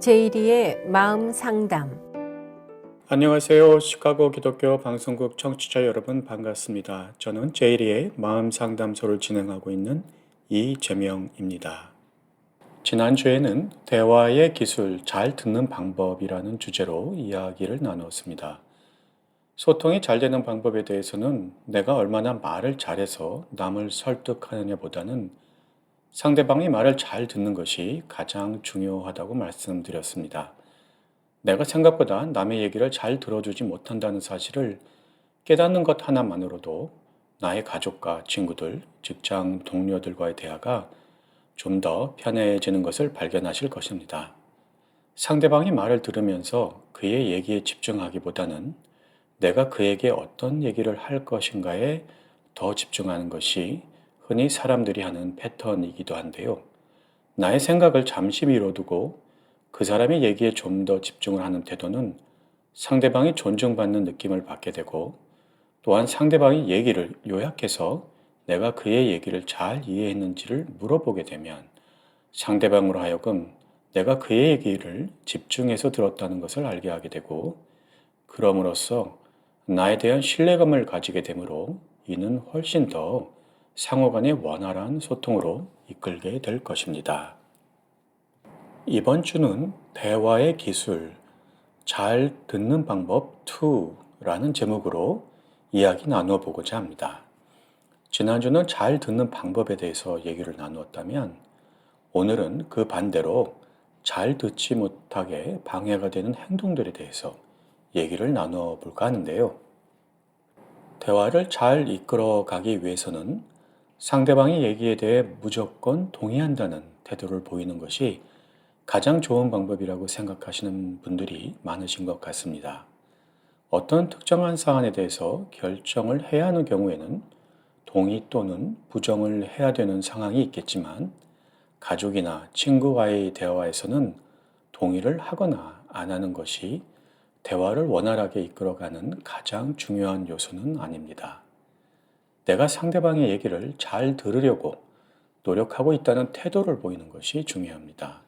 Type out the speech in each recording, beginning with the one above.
제이리의 마음 상담. 안녕하세요. 시카고 기독교 방송국 청취자 여러분 반갑습니다. 저는 제이리의 마음 상담소를 진행하고 있는 이재명입니다. 지난주에는 대화의 기술, 잘 듣는 방법이라는 주제로 이야기를 나누었습니다. 소통이 잘 되는 방법에 대해서는 내가 얼마나 말을 잘해서 남을 설득하느냐보다는 상대방이 말을 잘 듣는 것이 가장 중요하다고 말씀드렸습니다. 내가 생각보다 남의 얘기를 잘 들어주지 못한다는 사실을 깨닫는 것 하나만으로도 나의 가족과 친구들, 직장 동료들과의 대화가 좀 더 편해지는 것을 발견하실 것입니다. 상대방이 말을 들으면서 그의 얘기에 집중하기보다는 내가 그에게 어떤 얘기를 할 것인가에 더 집중하는 것이 흔히 사람들이 하는 패턴이기도 한데요. 나의 생각을 잠시 미뤄두고 그 사람의 얘기에 좀 더 집중을 하는 태도는 상대방이 존중받는 느낌을 받게 되고, 또한 상대방이 얘기를 요약해서 내가 그의 얘기를 잘 이해했는지를 물어보게 되면 상대방으로 하여금 내가 그의 얘기를 집중해서 들었다는 것을 알게 하게 되고, 그럼으로써 나에 대한 신뢰감을 가지게 되므로 이는 훨씬 더 상호 간의 원활한 소통으로 이끌게 될 것입니다. 이번 주는 대화의 기술, 잘 듣는 방법 2라는 제목으로 이야기 나누어 보고자 합니다. 지난주는 잘 듣는 방법에 대해서 얘기를 나누었다면, 오늘은 그 반대로 잘 듣지 못하게 방해가 되는 행동들에 대해서 얘기를 나누어 볼까 하는데요. 대화를 잘 이끌어 가기 위해서는 상대방의 얘기에 대해 무조건 동의한다는 태도를 보이는 것이 가장 좋은 방법이라고 생각하시는 분들이 많으신 것 같습니다. 어떤 특정한 사안에 대해서 결정을 해야 하는 경우에는 동의 또는 부정을 해야 되는 상황이 있겠지만, 가족이나 친구와의 대화에서는 동의를 하거나 안 하는 것이 대화를 원활하게 이끌어가는 가장 중요한 요소는 아닙니다. 내가 상대방의 얘기를 잘 들으려고 노력하고 있다는 태도를 보이는 것이 중요합니다.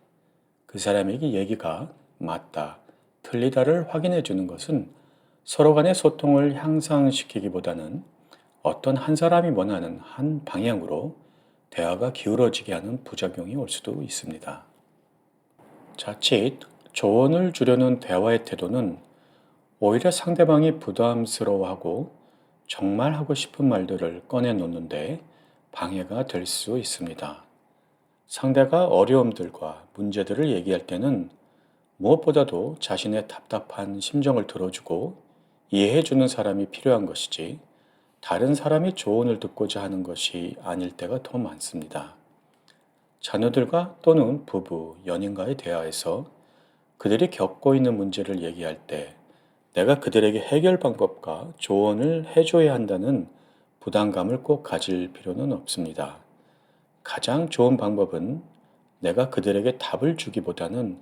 그 사람에게 얘기가 맞다, 틀리다를 확인해 주는 것은 서로 간의 소통을 향상시키기보다는 어떤 한 사람이 원하는 한 방향으로 대화가 기울어지게 하는 부작용이 올 수도 있습니다. 자칫 조언을 주려는 대화의 태도는 오히려 상대방이 부담스러워하고 정말 하고 싶은 말들을 꺼내놓는데 방해가 될 수 있습니다. 상대가 어려움들과 문제들을 얘기할 때는 무엇보다도 자신의 답답한 심정을 들어주고 이해해주는 사람이 필요한 것이지, 다른 사람이 조언을 듣고자 하는 것이 아닐 때가 더 많습니다. 자녀들과 또는 부부, 연인과의 대화에서 그들이 겪고 있는 문제를 얘기할 때 내가 그들에게 해결 방법과 조언을 해줘야 한다는 부담감을 꼭 가질 필요는 없습니다. 가장 좋은 방법은 내가 그들에게 답을 주기보다는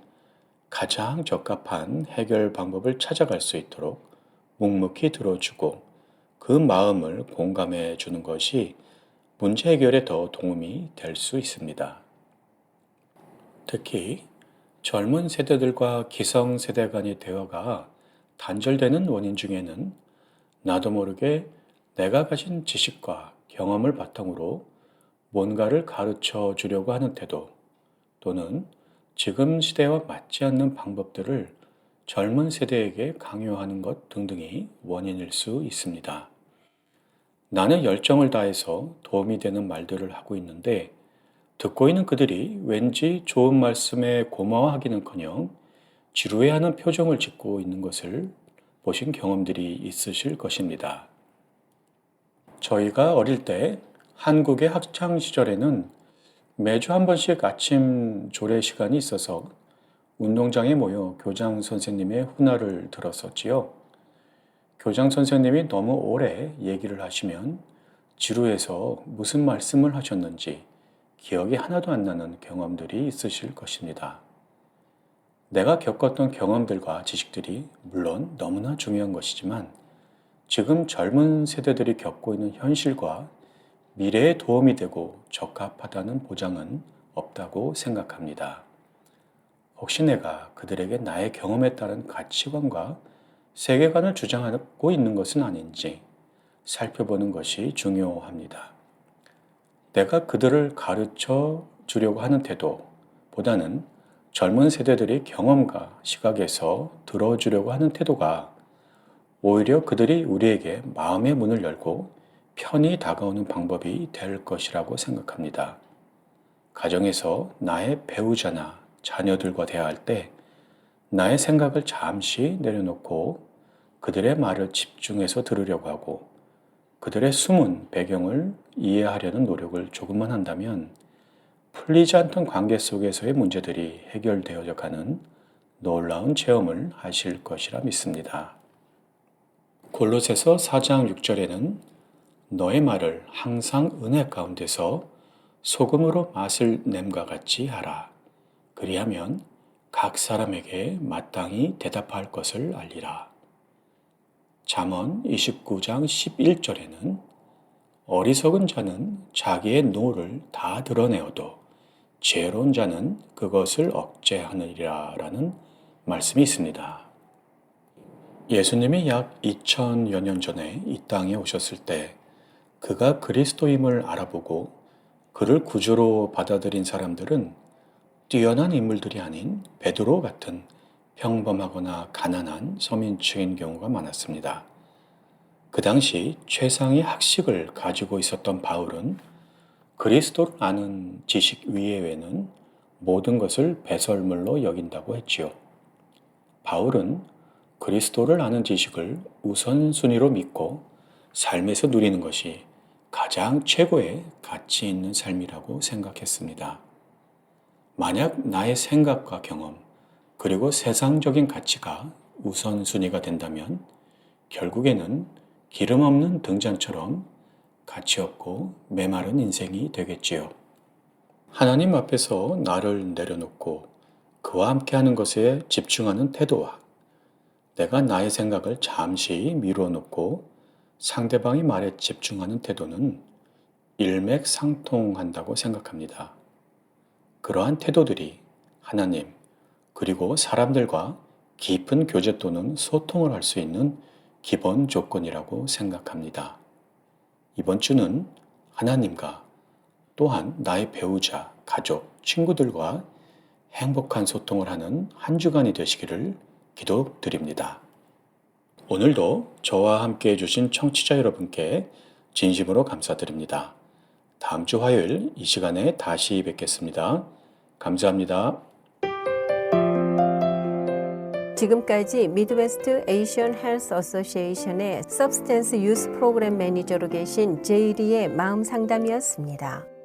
가장 적합한 해결 방법을 찾아갈 수 있도록 묵묵히 들어주고 그 마음을 공감해 주는 것이 문제 해결에 더 도움이 될 수 있습니다. 특히 젊은 세대들과 기성 세대 간의 대화가 단절되는 원인 중에는 나도 모르게 내가 가진 지식과 경험을 바탕으로 뭔가를 가르쳐 주려고 하는 태도, 또는 지금 시대와 맞지 않는 방법들을 젊은 세대에게 강요하는 것 등등이 원인일 수 있습니다. 나는 열정을 다해서 도움이 되는 말들을 하고 있는데 듣고 있는 그들이 왠지 좋은 말씀에 고마워하기는커녕 지루해하는 표정을 짓고 있는 것을 보신 경험들이 있으실 것입니다. 저희가 어릴 때 한국의 학창 시절에는 매주 한 번씩 아침 조례 시간이 있어서 운동장에 모여 교장 선생님의 훈화를 들었었지요. 교장 선생님이 너무 오래 얘기를 하시면 지루해서 무슨 말씀을 하셨는지 기억이 하나도 안 나는 경험들이 있으실 것입니다. 내가 겪었던 경험들과 지식들이 물론 너무나 중요한 것이지만, 지금 젊은 세대들이 겪고 있는 현실과 미래에 도움이 되고 적합하다는 보장은 없다고 생각합니다. 혹시 내가 그들에게 나의 경험에 따른 가치관과 세계관을 주장하고 있는 것은 아닌지 살펴보는 것이 중요합니다. 내가 그들을 가르쳐 주려고 하는 태도보다는 젊은 세대들의 경험과 시각에서 들어주려고 하는 태도가 오히려 그들이 우리에게 마음의 문을 열고 편히 다가오는 방법이 될 것이라고 생각합니다. 가정에서 나의 배우자나 자녀들과 대화할 때 나의 생각을 잠시 내려놓고 그들의 말을 집중해서 들으려고 하고 그들의 숨은 배경을 이해하려는 노력을 조금만 한다면 풀리지 않던 관계 속에서의 문제들이 해결되어져 가는 놀라운 체험을 하실 것이라 믿습니다. 골로새서 4장 6절에는 너의 말을 항상 은혜 가운데서 소금으로 맛을 냄과 같이 하라. 그리하면 각 사람에게 마땅히 대답할 것을 알리라. 잠언 29장 11절에는 어리석은 자는 자기의 노를 다 드러내어도 지혜로운 자는 그것을 억제하느니라 라는 말씀이 있습니다. 예수님이 약 2000여 년 전에 이 땅에 오셨을 때 그가 그리스도임을 알아보고 그를 구주로 받아들인 사람들은 뛰어난 인물들이 아닌 베드로 같은 평범하거나 가난한 서민층인 경우가 많았습니다. 그 당시 최상의 학식을 가지고 있었던 바울은 그리스도를 아는 지식 이외에는 모든 것을 배설물로 여긴다고 했지요. 바울은 그리스도를 아는 지식을 우선순위로 믿고 삶에서 누리는 것이 가장 최고의 가치 있는 삶이라고 생각했습니다. 만약 나의 생각과 경험, 그리고 세상적인 가치가 우선순위가 된다면 결국에는 기름 없는 등잔처럼 가치 없고 메마른 인생이 되겠지요. 하나님 앞에서 나를 내려놓고 그와 함께하는 것에 집중하는 태도와 내가 나의 생각을 잠시 미루어놓고 상대방의 말에 집중하는 태도는 일맥상통한다고 생각합니다. 그러한 태도들이 하나님 그리고 사람들과 깊은 교제 또는 소통을 할 수 있는 기본 조건이라고 생각합니다. 이번 주는 하나님과 또한 나의 배우자, 가족, 친구들과 행복한 소통을 하는 한 주간이 되시기를 기도드립니다. 오늘도 저와 함께 해주신 청취자 여러분께 진심으로 감사드립니다. 다음 주 화요일 이 시간에 다시 뵙겠습니다. 감사합니다. 지금까지 미드웨스트 에이시언 헬스 어소시에이션의 서브스텐스 유스 프로그램 매니저로 계신 제이리의 마음 상담이었습니다.